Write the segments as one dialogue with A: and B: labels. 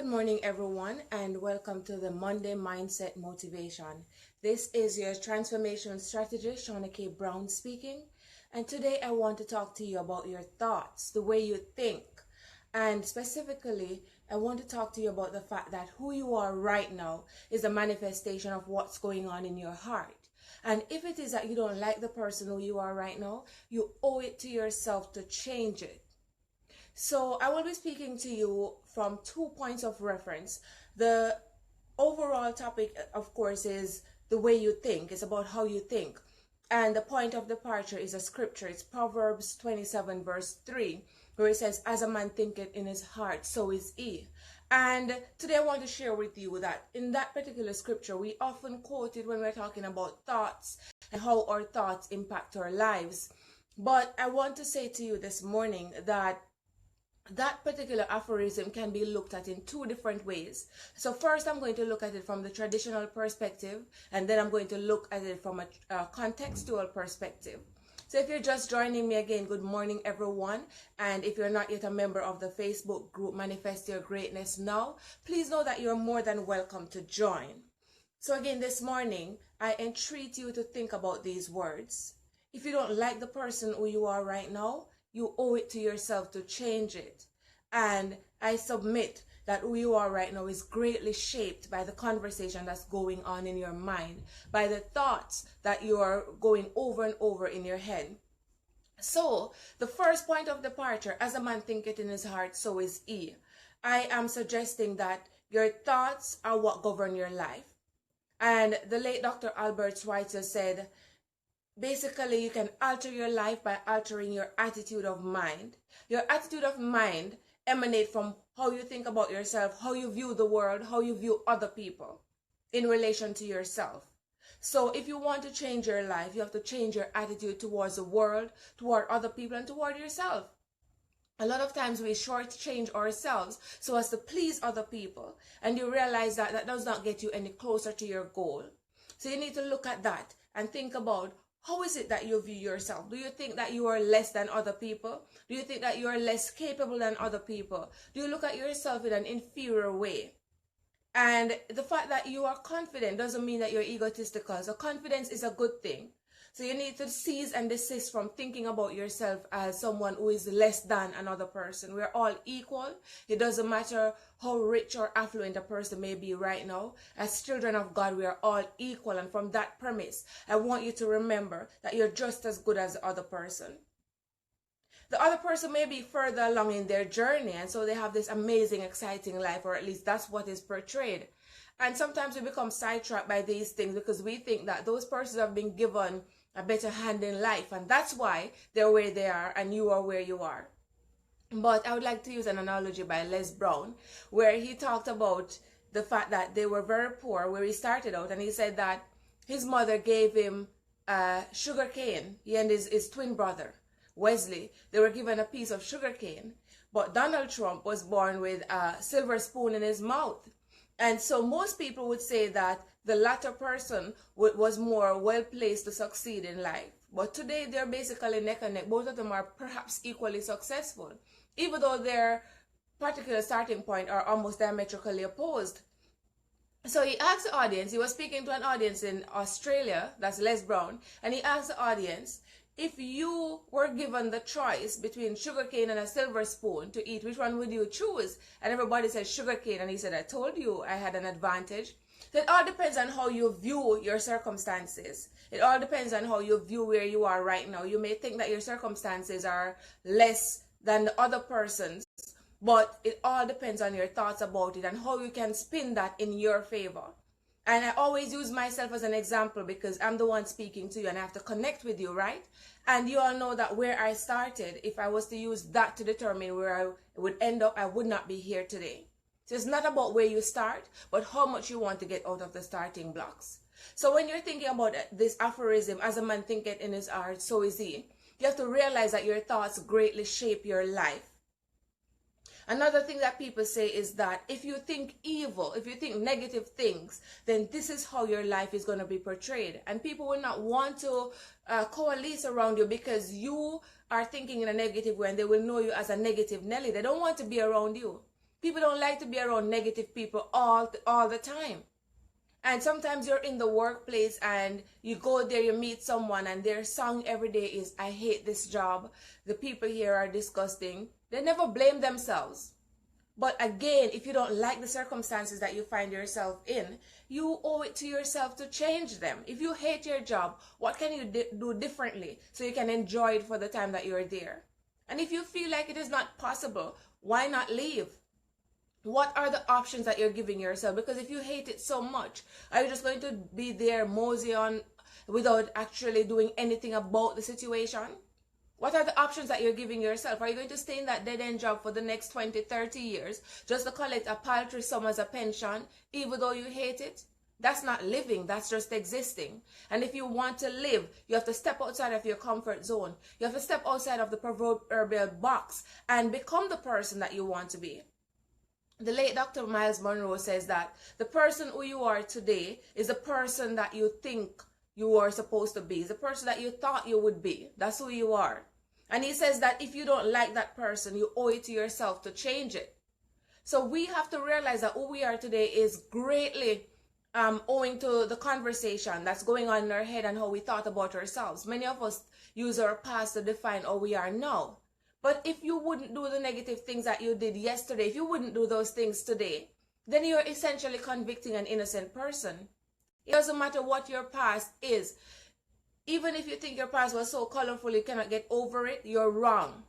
A: Good morning, everyone, and welcome to the Monday Mindset Motivation. This is your transformation strategist, Shauna-Kaye Brown speaking. And today I want to talk to you about your thoughts, the way you think. And specifically, I want to talk to you about the fact that who you are right now is a manifestation of what's going on in your heart. And if it is that you don't like the person who you are right now, you owe it to yourself to change it. So I will be speaking to you from 2 points of reference. The overall topic, of course, is the way you think. It's about how you think. And the point of departure is a scripture. It's Proverbs 27 verse 3, where it says, as a man thinketh in his heart, so is he. And today I want to share with you that in that particular scripture, we often quote it when we're talking about thoughts and how our thoughts impact our lives. But I want to say to you this morning that particular aphorism can be looked at in two different ways. So first, I'm going to look at it from the traditional perspective, and then I'm going to look at it from a contextual perspective. So if you're just joining me again, good morning, everyone. And if you're not yet a member of the Facebook group Manifest Your Greatness Now, please know that you're more than welcome to join. So again, this morning, I entreat you to think about these words. If you don't like the person who you are right now, you owe it to yourself to change it. And I submit that who you are right now is greatly shaped by the conversation that's going on in your mind, by the thoughts that you are going over and over in your head. So the first point of departure, as a man thinketh in his heart, so is he. I am suggesting that your thoughts are what govern your life. And the late Dr. Albert Schweitzer said, basically, you can alter your life by altering your attitude of mind. Your attitude of mind emanates from how you think about yourself, how you view the world, how you view other people in relation to yourself. So if you want to change your life, you have to change your attitude towards the world, toward other people, and toward yourself. A lot of times we shortchange ourselves so as to please other people, and you realize that that does not get you any closer to your goal. So you need to look at that and think about, how is it that you view yourself? Do you think that you are less than other people? Do you think that you are less capable than other people? Do you look at yourself in an inferior way? And the fact that you are confident doesn't mean that you're egotistical. So confidence is a good thing. So you need to cease and desist from thinking about yourself as someone who is less than another person. We're all equal. It doesn't matter how rich or affluent a person may be right now. As children of God, we are all equal. And from that premise, I want you to remember that you're just as good as the other person. The other person may be further along in their journey, and so they have this amazing, exciting life, or at least that's what is portrayed. And sometimes we become sidetracked by these things because we think that those persons have been given a better hand in life, and that's why they're where they are and you are where you are. But I would like to use an analogy by Les Brown, where he talked about the fact that they were very poor where he started out, and he said that his mother gave him sugar cane. He and his twin brother Wesley, they were given a piece of sugar cane, but Donald Trump was born with a silver spoon in his mouth. And so most people would say that the latter person was more well placed to succeed in life. But today they're basically neck and neck. Both of them are perhaps equally successful, even though their particular starting point are almost diametrically opposed. So he asked the audience, he was speaking to an audience in Australia, that's Les Brown, and he asked the audience, if you were given the choice between sugarcane and a silver spoon to eat, which one would you choose? And everybody said sugarcane, and he said, I told you I had an advantage. So it all depends on how you view your circumstances. It all depends on how you view where you are right now. You may think that your circumstances are less than the other person's, but it all depends on your thoughts about it and how you can spin that in your favor. And I always use myself as an example because I'm the one speaking to you and I have to connect with you, right? And you all know that where I started, if I was to use that to determine where I would end up, I would not be here today. So it's not about where you start, but how much you want to get out of the starting blocks. So when you're thinking about this aphorism, as a man thinketh in his heart, so is he, you have to realize that your thoughts greatly shape your life. Another thing that people say is that if you think evil, if you think negative things, then this is how your life is going to be portrayed. And people will not want to coalesce around you because you are thinking in a negative way, and they will know you as a negative Nelly. They don't want to be around you. People don't like to be around negative people all the time. And sometimes you're in the workplace and you go there, you meet someone, and their song every day is, I hate this job. The people here are disgusting. They never blame themselves. But again, if you don't like the circumstances that you find yourself in, you owe it to yourself to change them. If you hate your job, what can you do differently so you can enjoy it for the time that you're there? And if you feel like it is not possible, why not leave? What are the options that you're giving yourself? Because if you hate it so much, are you just going to be there mosey on without actually doing anything about the situation? What are the options that you're giving yourself? Are you going to stay in that dead-end job for the next 20, 30 years just to collect a paltry sum as a pension, even though you hate it? That's not living. That's just existing. And if you want to live, you have to step outside of your comfort zone. You have to step outside of the proverbial box and become the person that you want to be. The late Dr. Miles Monroe says that the person who you are today is the person that you think you are supposed to be. It's the person that you thought you would be. That's who you are. And he says that if you don't like that person, you owe it to yourself to change it. So we have to realize that who we are today is greatly owing to the conversation that's going on in our head and how we thought about ourselves. Many of us use our past to define who we are now. But if you wouldn't do the negative things that you did yesterday, if you wouldn't do those things today, then you're essentially convicting an innocent person. It doesn't matter what your past is. Even if you think your past was so colorful you cannot get over it, you're wrong.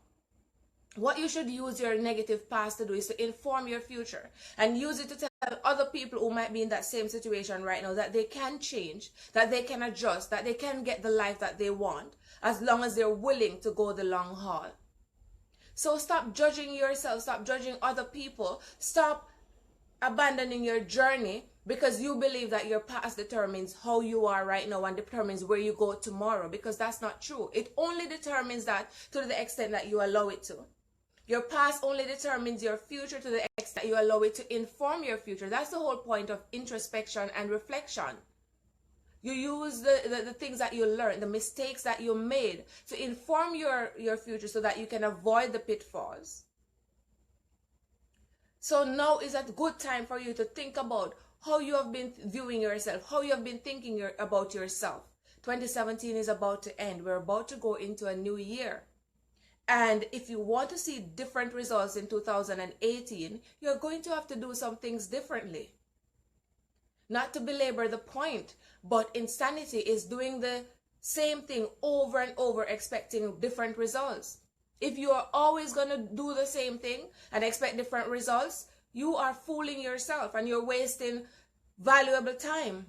A: What you should use your negative past to do is to inform your future and use it to tell other people who might be in that same situation right now that they can change, that they can adjust, that they can get the life that they want as long as they're willing to go the long haul. So stop judging yourself, stop judging other people, stop abandoning your journey because you believe that your past determines how you are right now and determines where you go tomorrow, because that's not true. It only determines that to the extent that you allow it to. Your past only determines your future to the extent that you allow it to inform your future. That's the whole point of introspection and reflection. You use the things that you learned, the mistakes that you made to inform your future so that you can avoid the pitfalls. So now is a good time for you to think about how you have been viewing yourself, how you have been thinking about yourself. 2017 is about to end. We're about to go into a new year. And if you want to see different results in 2018, you're going to have to do some things differently. Not to belabor the point, but insanity is doing the same thing over and over, expecting different results. If you are always going to do the same thing and expect different results, you are fooling yourself and you're wasting valuable time.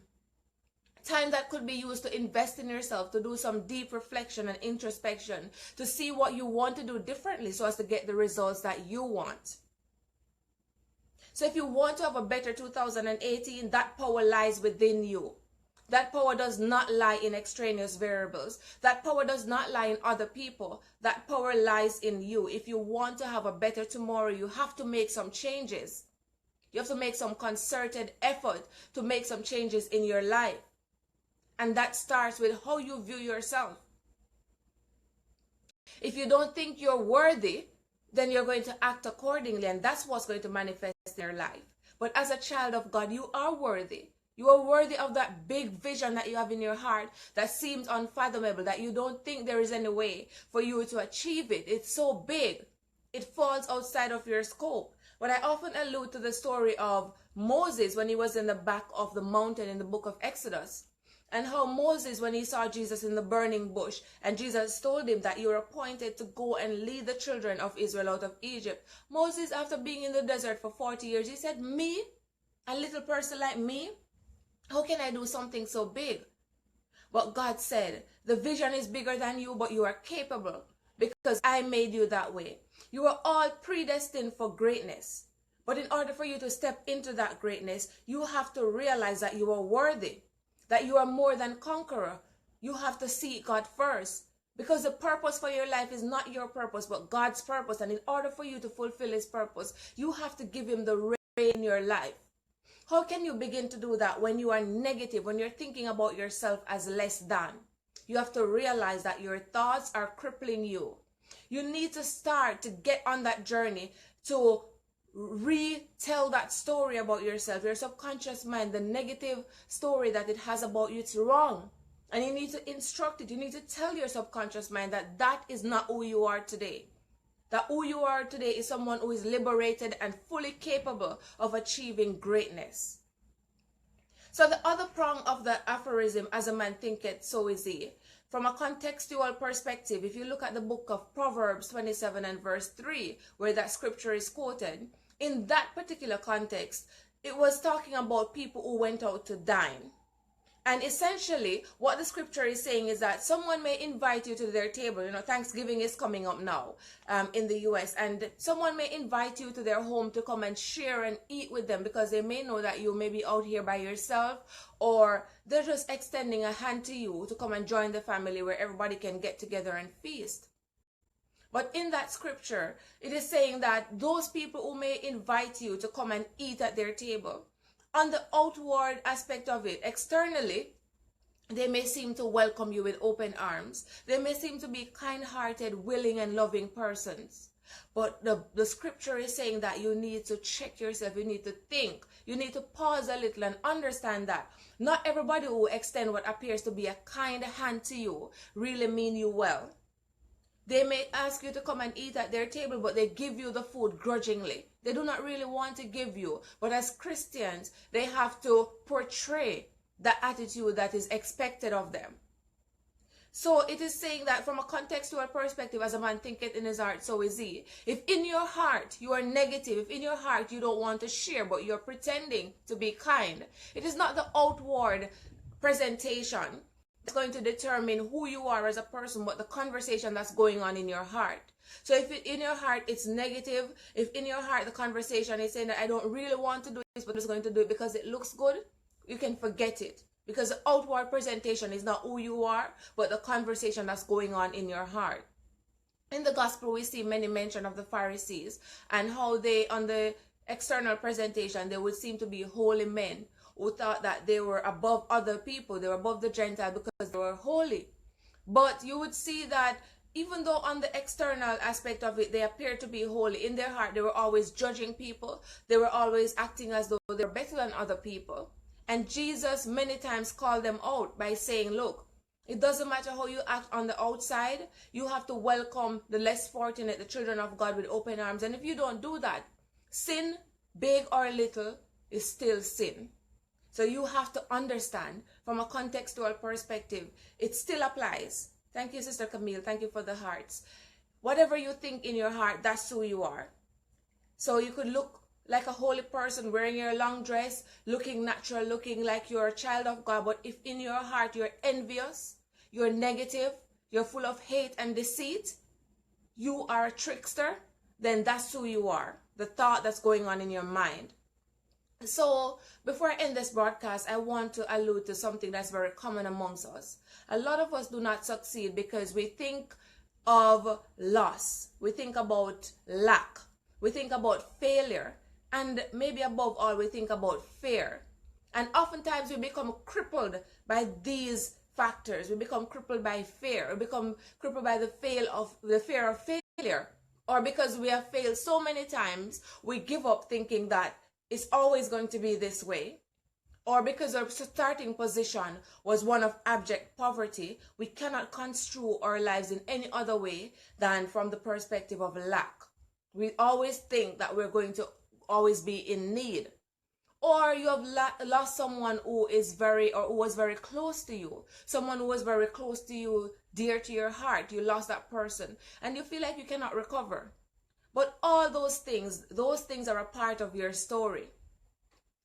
A: Time that could be used to invest in yourself, to do some deep reflection and introspection, to see what you want to do differently so as to get the results that you want. So if you want to have a better 2018, that power lies within you. That power does not lie in extraneous variables. That power does not lie in other people. That power lies in you. If you want to have a better tomorrow, you have to make some changes. You have to make some concerted effort to make some changes in your life. And that starts with how you view yourself. If you don't think you're worthy, then you're going to act accordingly, and that's what's going to manifest in your life. But as a child of God, you are worthy. You are worthy of that big vision that you have in your heart that seems unfathomable, that you don't think there is any way for you to achieve it. It's so big. It falls outside of your scope. But I often allude to the story of Moses when he was in the back of the mountain in the book of Exodus. And how Moses, when he saw Jesus in the burning bush, and Jesus told him that you are appointed to go and lead the children of Israel out of Egypt. Moses, after being in the desert for 40 years, he said, me? A little person like me? How can I do something so big? But God said, the vision is bigger than you, but you are capable because I made you that way. You are all predestined for greatness. But in order for you to step into that greatness, you have to realize that you are worthy, that you are more than conqueror. You have to seek God first, because the purpose for your life is not your purpose, but God's purpose. And in order for you to fulfill his purpose, you have to give him the reign in your life. How can you begin to do that when you are negative, when you're thinking about yourself as less than? You have to realize that your thoughts are crippling you. You need to start to get on that journey to retell that story about yourself. Your subconscious mind, the negative story that it has about you, it's wrong. And you need to instruct it. You need to tell your subconscious mind that that is not who you are today. That who you are today is someone who is liberated and fully capable of achieving greatness. So the other prong of the aphorism, as a man thinketh, so is he. From a contextual perspective, if you look at the book of Proverbs 27 and verse 3, where that scripture is quoted, in that particular context, it was talking about people who went out to dine. And essentially, what the scripture is saying is that someone may invite you to their table. You know, Thanksgiving is coming up now in the US. And someone may invite you to their home to come and share and eat with them because they may know that you may be out here by yourself, or they're just extending a hand to you to come and join the family where everybody can get together and feast. But in that scripture, it is saying that those people who may invite you to come and eat at their table, on the outward aspect of it, externally, they may seem to welcome you with open arms. They may seem to be kind-hearted, willing, and loving persons. But the scripture is saying that you need to check yourself. You need to think. You need to pause a little and understand that not everybody who extend what appears to be a kind hand to you really mean you well. They may ask you to come and eat at their table, but they give you the food grudgingly. They do not really want to give you. But as Christians, they have to portray the attitude that is expected of them. So it is saying that from a contextual perspective, as a man thinketh in his heart, so is he. If in your heart you are negative, if in your heart you don't want to share, but you're pretending to be kind, it is not the outward presentation it's going to determine who you are as a person, but the conversation that's going on in your heart. So if in your heart it's negative, if in your heart the conversation is saying that I don't really want to do this, but I'm just going to do it because it looks good, you can forget it. Because the outward presentation is not who you are, but the conversation that's going on in your heart. In the gospel, we see many mention of the Pharisees and how they, on the external presentation, they would seem to be holy men who thought that they were above other people, they were above the Gentiles because they were holy. But you would see that even though on the external aspect of it, they appeared to be holy, in their heart, they were always judging people. They were always acting as though they were better than other people. And Jesus many times called them out by saying, look, it doesn't matter how you act on the outside, you have to welcome the less fortunate, the children of God, with open arms. And if you don't do that, sin, big or little, is still sin. So you have to understand from a contextual perspective, it still applies. Thank you, Sister Camille. Thank you for the hearts. Whatever you think in your heart, that's who you are. So you could look like a holy person wearing your long dress, looking natural, looking like you're a child of God. But if in your heart you're envious, you're negative, you're full of hate and deceit, you are a trickster, then that's who you are. The thought that's going on in your mind. So before I end this broadcast, I want to allude to something that's very common amongst us. A lot of us do not succeed because we think of loss. We think about lack. We think about failure. And maybe above all, we think about fear. And oftentimes we become crippled by these factors. We become crippled by fear. We become crippled by the fear of failure. Or because we have failed so many times, we give up thinking that it's always going to be this way. Or because our starting position was one of abject poverty, we cannot construe our lives in any other way than from the perspective of lack. We always think that we're going to always be in need. Or you have lost someone who is who was very close to you. Someone who was very close to you, dear to your heart. You lost that person and you feel like you cannot recover. But all those things are a part of your story.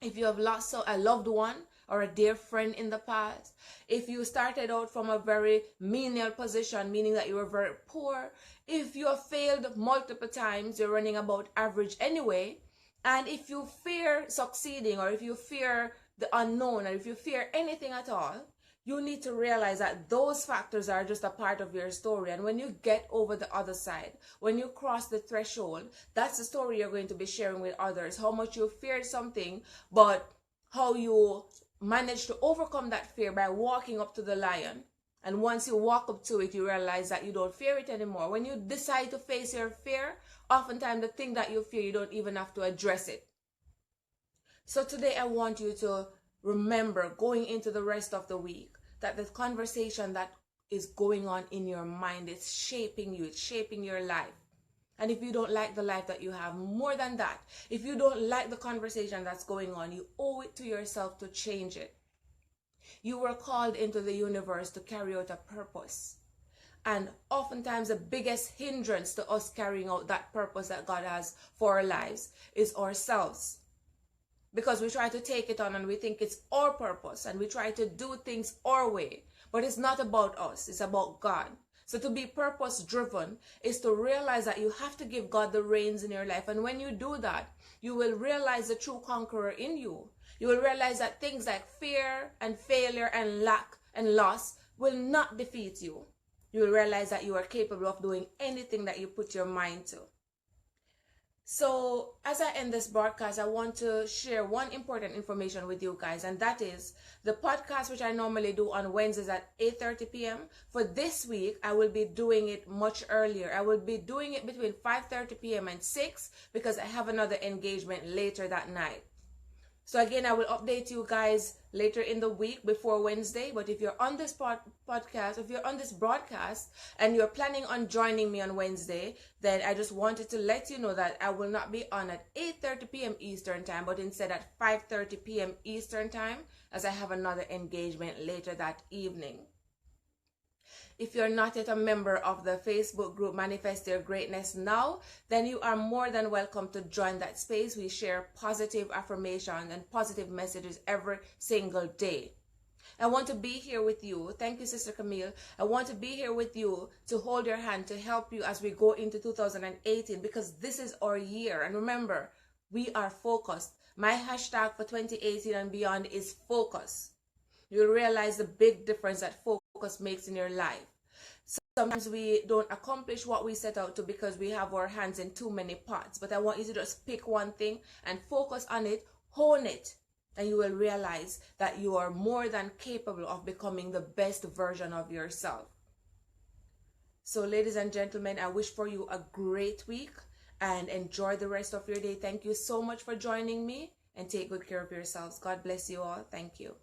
A: If you have lost a loved one or a dear friend in the past, if you started out from a very menial position, meaning that you were very poor, if you have failed multiple times, you're running about average anyway, and if you fear succeeding, or if you fear the unknown, or if you fear anything at all, you need to realize that those factors are just a part of your story. And when you get over the other side, when you cross the threshold, that's the story you're going to be sharing with others. How much you feared something, but how you managed to overcome that fear by walking up to the lion And once you walk up to it, you realize that you don't fear it anymore. When you decide to face your fear, oftentimes the thing that you fear, you don't even have to address it. So today I want you to remember, going into the rest of the week, that the conversation that is going on in your mind is shaping you, it's shaping your life. And if you don't like the life that you have, more than that, if you don't like the conversation that's going on, you owe it to yourself to change it. You were called into the universe to carry out a purpose. And oftentimes the biggest hindrance to us carrying out that purpose that God has for our lives is ourselves. Because we try to take it on and we think it's our purpose and we try to do things our way. But it's not about us, it's about God. So to be purpose driven is to realize that you have to give God the reins in your life. And when you do that, you will realize the true conqueror in you. You will realize that things like fear and failure and lack and loss will not defeat you. You will realize that you are capable of doing anything that you put your mind to. So as I end this broadcast, I want to share one important information with you guys, and that is the podcast which I normally do on Wednesdays at 8:30 p.m. For this week, I will be doing it much earlier. I will be doing it between 5:30 p.m. and 6 because I have another engagement later that night. So again, I will update you guys later in the week before Wednesday. But if you're on this podcast, if you're on this broadcast and you're planning on joining me on Wednesday, then I just wanted to let you know that I will not be on at 8:30 p.m. Eastern time, but instead at 5:30 p.m. Eastern time, as I have another engagement later that evening. If you're not yet a member of the Facebook group Manifest Your Greatness Now, then you are more than welcome to join that space. We share positive affirmations and positive messages every single day. I want to be here with you. Thank you, Sister Camille. I want to be here with you to hold your hand, to help you as we go into 2018, because this is our year. And remember, we are focused. My hashtag for 2018 and beyond is focus. You'll realize the big difference that focus makes in your life. Sometimes we don't accomplish what we set out to because we have our hands in too many pots. But I want you to just pick one thing and focus on it, hone it, and you will realize that you are more than capable of becoming the best version of yourself. So ladies and gentlemen, I wish for you a great week and enjoy the rest of your day. Thank you so much for joining me, and take good care of yourselves. God bless you all. Thank you.